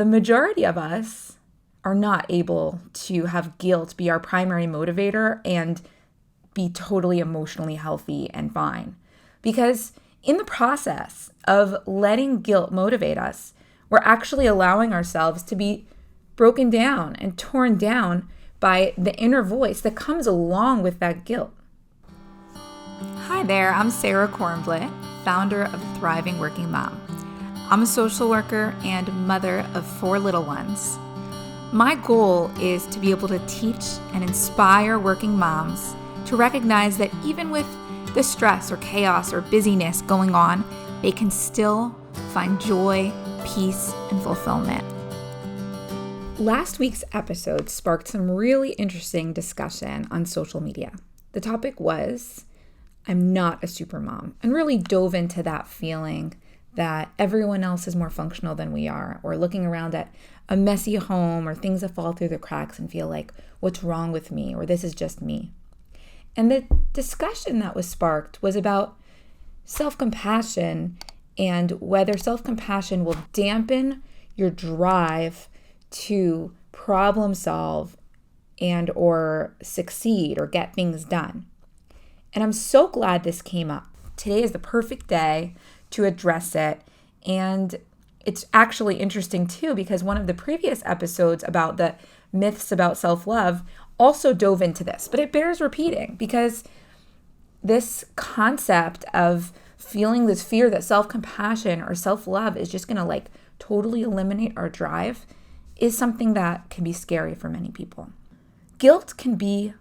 The majority of us are not able to have guilt be our primary motivator and be totally emotionally healthy and fine. Because in the process of letting guilt motivate us, we're actually allowing ourselves to be broken down and torn down by the inner voice that comes along with that guilt. Hi there, I'm Sarah Kornblick, founder of Thriving Working Mom. I'm a social worker and mother of 4 little ones. My goal is to be able to teach and inspire working moms to recognize that even with the stress or chaos or busyness going on, they can still find joy, peace, and fulfillment. Last week's episode sparked some really interesting discussion on social media. The topic was, I'm not a supermom, and really dove into that feeling that everyone else is more functional than we are, or looking around at a messy home or things that fall through the cracks and feel like, what's wrong with me? Or this is just me. And the discussion that was sparked was about self-compassion and whether self-compassion will dampen your drive to problem solve and or succeed or get things done. And I'm so glad this came up. Today is the perfect day to address it. And it's actually interesting too, because one of the previous episodes about the myths about self-love also dove into this, but it bears repeating because this concept of feeling this fear that self-compassion or self-love is just going to totally eliminate our drive is something that can be scary for many people. Guilt can be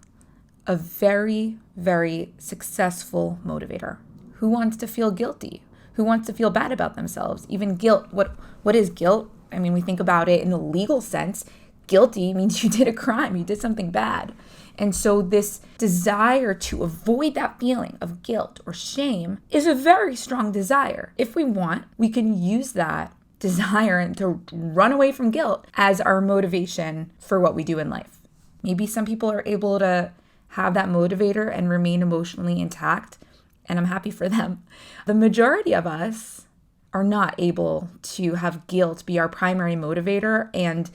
a very, very successful motivator. Who wants to feel guilty? Who wants to feel bad about themselves? Even guilt. What is guilt? I mean, we think about it in the legal sense. Guilty means you did a crime, you did something bad. And so this desire to avoid that feeling of guilt or shame is a very strong desire. If we want, we can use that desire and to run away from guilt as our motivation for what we do in life. Maybe some people are able to have that motivator and remain emotionally intact, and I'm happy for them. The majority of us are not able to have guilt be our primary motivator and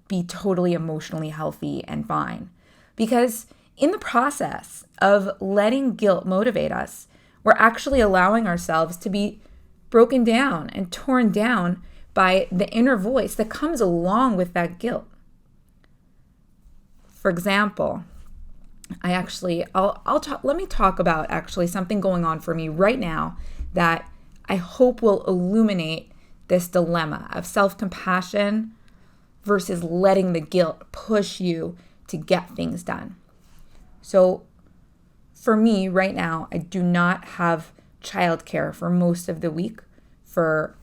be totally emotionally healthy and fine. Because in the process of letting guilt motivate us, we're actually allowing ourselves to be broken down and torn down by the inner voice that comes along with that guilt. For example, let me talk about actually something going on for me right now that I hope will illuminate this dilemma of self-compassion versus letting the guilt push you to get things done. So for me right now, I do not have childcare for most of the week for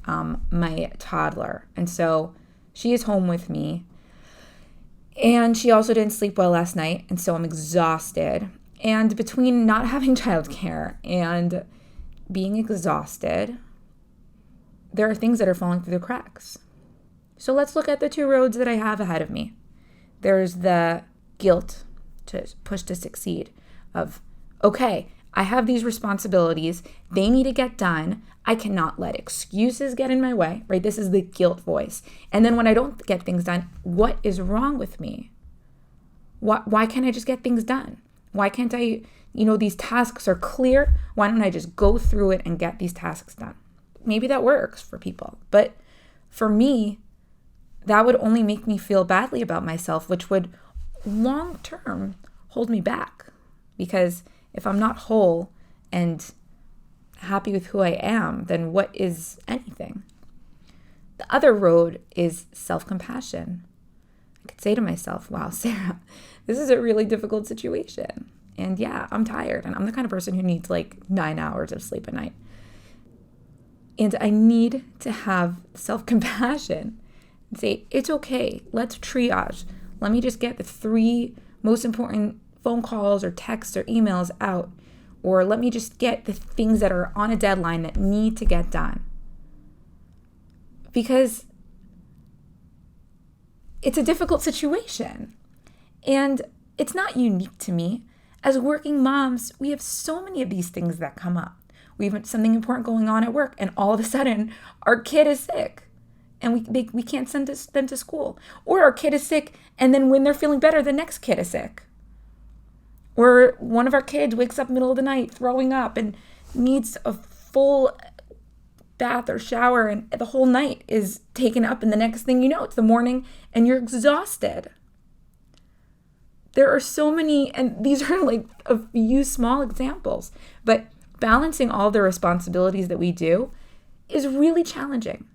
my toddler. And so she is home with me. And she also didn't sleep well last night. And so I'm exhausted. And between not having childcare and being exhausted, there are things that are falling through the cracks. So let's look at the 2 roads that I have ahead of me. There's the guilt to push to succeed of, okay, I have these responsibilities. They need to get done. I cannot let excuses get in my way, right? This is the guilt voice. And then when I don't get things done, what is wrong with me? Why can't I just get things done? Why can't I, these tasks are clear. Why don't I just go through it and get these tasks done? Maybe that works for people. But for me, that would only make me feel badly about myself, which would long term hold me back. Because if I'm not whole and happy with who I am, then what is anything? The other road is self-compassion. I could say to myself, wow, Sarah, this is a really difficult situation. And yeah, I'm tired. And I'm the kind of person who needs 9 hours of sleep a night. And I need to have self-compassion and say, it's okay. Let's triage. Let me just get the 3 most important phone calls or texts or emails out. Or let me just get the things that are on a deadline that need to get done. Because it's a difficult situation. And it's not unique to me. As working moms, we have so many of these things that come up. We have something important going on at work, and all of a sudden, our kid is sick. and we can't send them to school. Or our kid is sick, and then when they're feeling better, the next kid is sick. Or one of our kids wakes up middle of the night throwing up and needs a full bath or shower, and the whole night is taken up, and the next thing you know, it's the morning and you're exhausted. There are so many, and these are like a few small examples, but balancing all the responsibilities that we do is really challenging.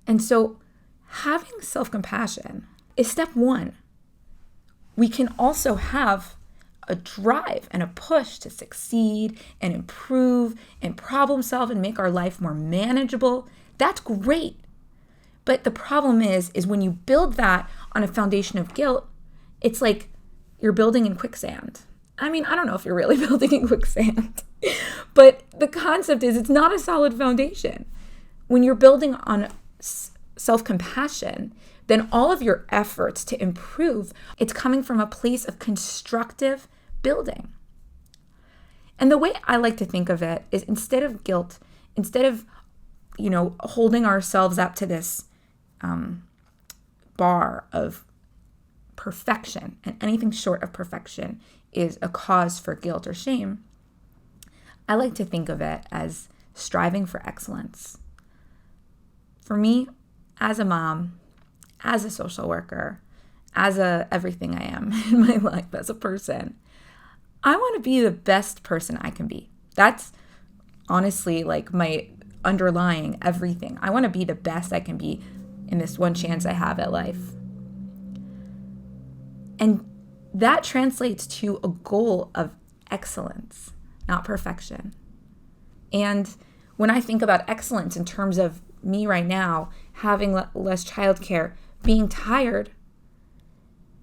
And so having self-compassion is step one. We can also have a drive and a push to succeed and improve and problem solve and make our life more manageable. That's great. But the problem is when you build that on a foundation of guilt, it's like you're building in quicksand. I mean, I don't know if you're really building in quicksand, but the concept is it's not a solid foundation. When you're building on self-compassion, then all of your efforts to improve, it's coming from a place of constructive building. And the way I like to think of it is instead of guilt, instead of, holding ourselves up to this bar of perfection, and anything short of perfection is a cause for guilt or shame, I like to think of it as striving for excellence. For me, as a mom, as a social worker, as everything I am in my life as a person, I want to be the best person I can be. That's honestly like my underlying everything. I want to be the best I can be in this one chance I have at life. And that translates to a goal of excellence, not perfection. And when I think about excellence in terms of me right now, having less childcare, being tired,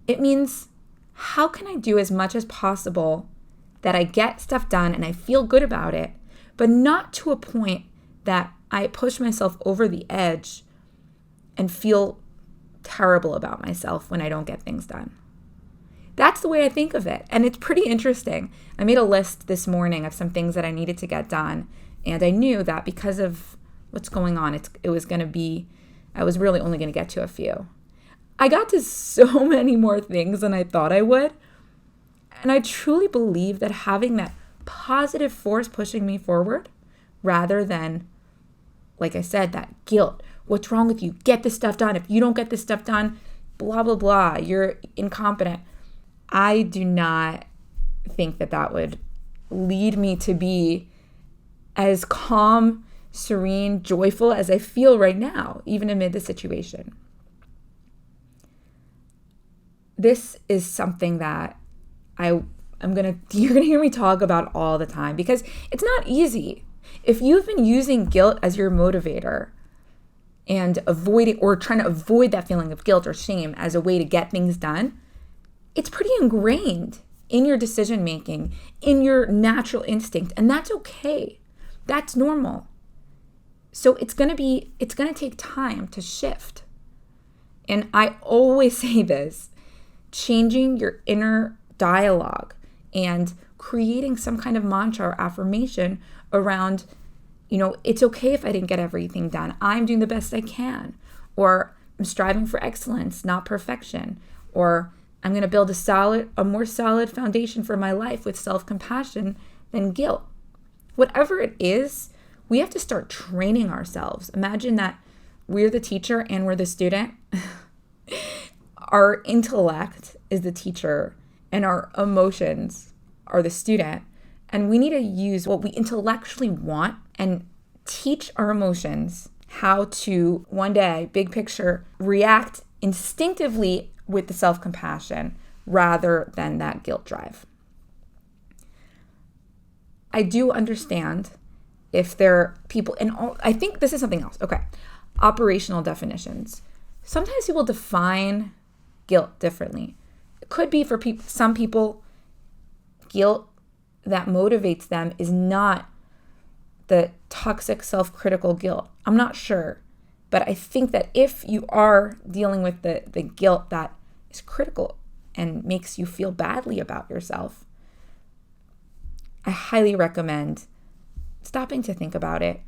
it means how can I do as much as possible that I get stuff done and I feel good about it, but not to a point that I push myself over the edge and feel terrible about myself when I don't get things done. That's the way I think of it. And it's pretty interesting. I made a list this morning of some things that I needed to get done. And I knew that because of what's going on, I was really only going to get to a few. I got to so many more things than I thought I would. And I truly believe that having that positive force pushing me forward rather than, like I said, that guilt. What's wrong with you? Get this stuff done. If you don't get this stuff done, blah, blah, blah, you're incompetent. I do not think that would lead me to be as calm, serene, joyful as I feel right now, even amid the situation. This is something that you're gonna hear me talk about all the time because it's not easy. If you've been using guilt as your motivator and trying to avoid that feeling of guilt or shame as a way to get things done, it's pretty ingrained in your decision making, in your natural instinct, and that's okay. That's normal. So it's gonna take time to shift. And I always say this, changing your inner dialogue and creating some kind of mantra or affirmation around, it's okay if I didn't get everything done. I'm doing the best I can. Or I'm striving for excellence, not perfection. Or I'm going to build a more solid foundation for my life with self-compassion than guilt. Whatever it is, we have to start training ourselves. Imagine that we're the teacher and we're the student. Our intellect is the teacher and our emotions are the student. And we need to use what we intellectually want and teach our emotions how to one day, big picture, react instinctively with the self-compassion rather than that guilt drive. I do understand if there are people, I think this is something else. Okay, operational definitions. Sometimes people define guilt differently. It could be for some people, guilt that motivates them is not the toxic self-critical guilt. I'm not sure. But I think that if you are dealing with the guilt that is critical and makes you feel badly about yourself, I highly recommend stopping to think about it.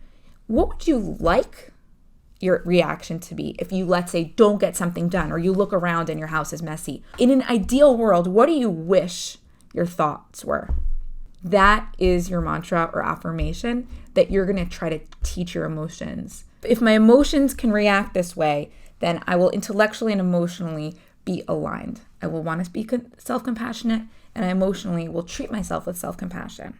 What would you like your reaction to be if you, let's say, don't get something done, or you look around and your house is messy? In an ideal world, what do you wish your thoughts were? That is your mantra or affirmation that you're going to try to teach your emotions. If my emotions can react this way, then I will intellectually and emotionally be aligned. I will want to be self-compassionate, and I emotionally will treat myself with self-compassion.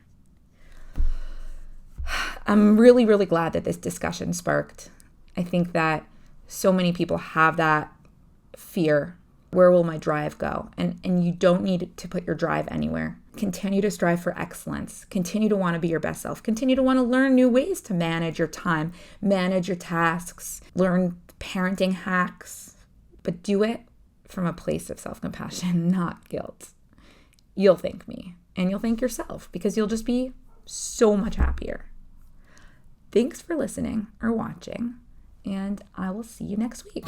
I'm really, really glad that this discussion sparked. I think that so many people have that fear. Where will my drive go? And you don't need to put your drive anywhere. Continue to strive for excellence. Continue to want to be your best self. Continue to want to learn new ways to manage your time, manage your tasks, learn parenting hacks, but do it from a place of self-compassion, not guilt. You'll thank me, and you'll thank yourself, because you'll just be so much happier. Thanks for listening or watching, and I will see you next week.